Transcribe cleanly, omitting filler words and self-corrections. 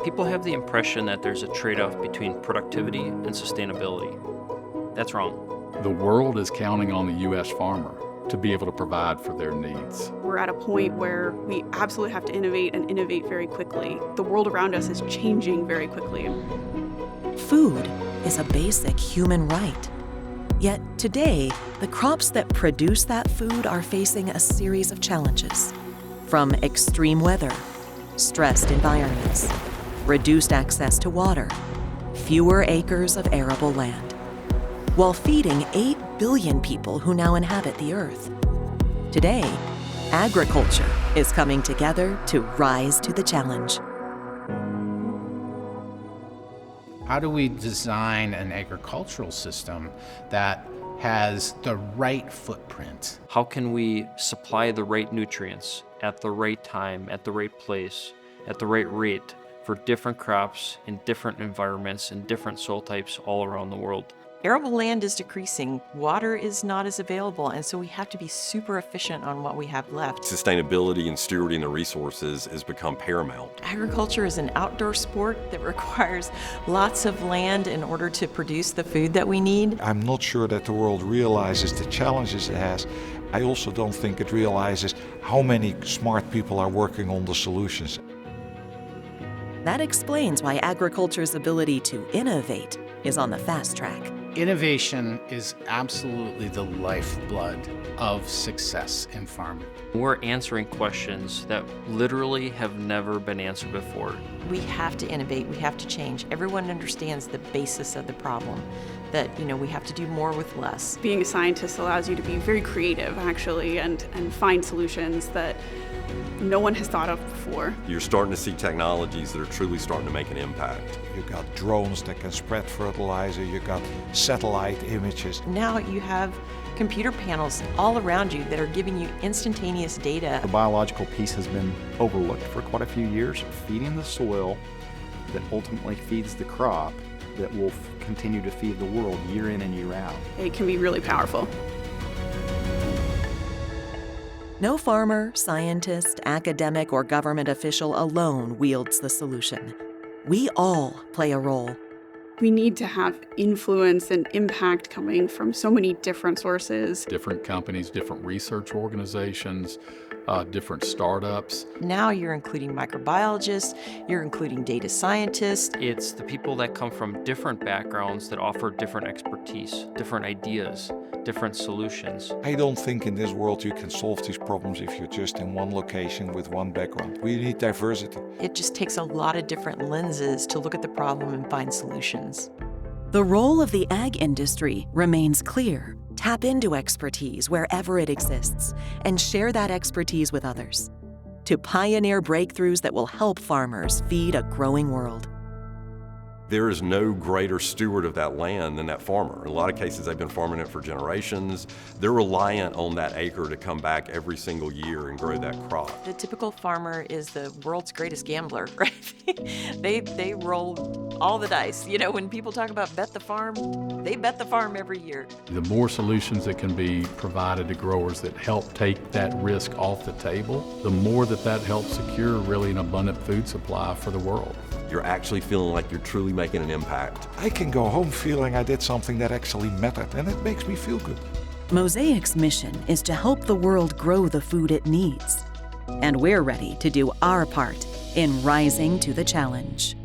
People have the impression that there's a trade-off between productivity and sustainability. That's wrong. The world is counting on the U.S. farmer to be able to provide for their needs. We're at a point where we absolutely have to innovate and innovate very quickly. The world around us is changing very quickly. Food is a basic human right. Yet today, the crops that produce that food are facing a series of challenges. From extreme weather, stressed environments, reduced access to water, fewer acres of arable land, while feeding 8 billion people who now inhabit the earth. Today, agriculture is coming together to rise to the challenge. How do we design an agricultural system that has the right footprint? How can we supply the right nutrients at the right time, at the right place, at the right rate for different crops in different environments and different soil types all around the world? Arable land is decreasing, water is not as available, and so we have to be super efficient on what we have left. Sustainability and stewarding the resources has become paramount. Agriculture is an outdoor sport that requires lots of land in order to produce the food that we need. I'm not sure that the world realizes the challenges it has. I also don't think it realizes how many smart people are working on the solutions. That explains why agriculture's ability to innovate is on the fast track. Innovation is absolutely the lifeblood of success in farming. We're answering questions that literally have never been answered before. We have to innovate, we have to change. Everyone understands the basis of the problem, that we have to do more with less. Being a scientist allows you to be very creative, actually, and find solutions that no one has thought of before. You're starting to see technologies that are truly starting to make an impact. You got drones that can spread fertilizer, you got satellite images. Now you have computer panels all around you that are giving you instantaneous data. The biological piece has been overlooked for quite a few years, feeding the soil that ultimately feeds the crop that will continue to feed the world year in and year out. It can be really powerful. No farmer, scientist, academic, or government official alone wields the solution. We all play a role. We need to have influence and impact coming from so many different sources. Different companies, different research organizations, different startups. Now you're including microbiologists, you're including data scientists. It's the people that come from different backgrounds that offer different expertise, different ideas, different solutions. I don't think in this world you can solve these problems if you're just in one location with one background. We need diversity. It just takes a lot of different lenses to look at the problem and find solutions. The role of the ag industry remains clear. Tap into expertise wherever it exists and share that expertise with others to pioneer breakthroughs that will help farmers feed a growing world. There is no greater steward of that land than that farmer. In a lot of cases, they've been farming it for generations. They're reliant on that acre to come back every single year and grow that crop. The typical farmer is the world's greatest gambler, right? They roll all the dice. When people talk about bet the farm, they bet the farm every year. The more solutions that can be provided to growers that help take that risk off the table, the more that helps secure really an abundant food supply for the world. You're actually feeling like you're truly making an impact. I can go home feeling I did something that actually mattered, and it makes me feel good. Mosaic's mission is to help the world grow the food it needs. And we're ready to do our part in rising to the challenge.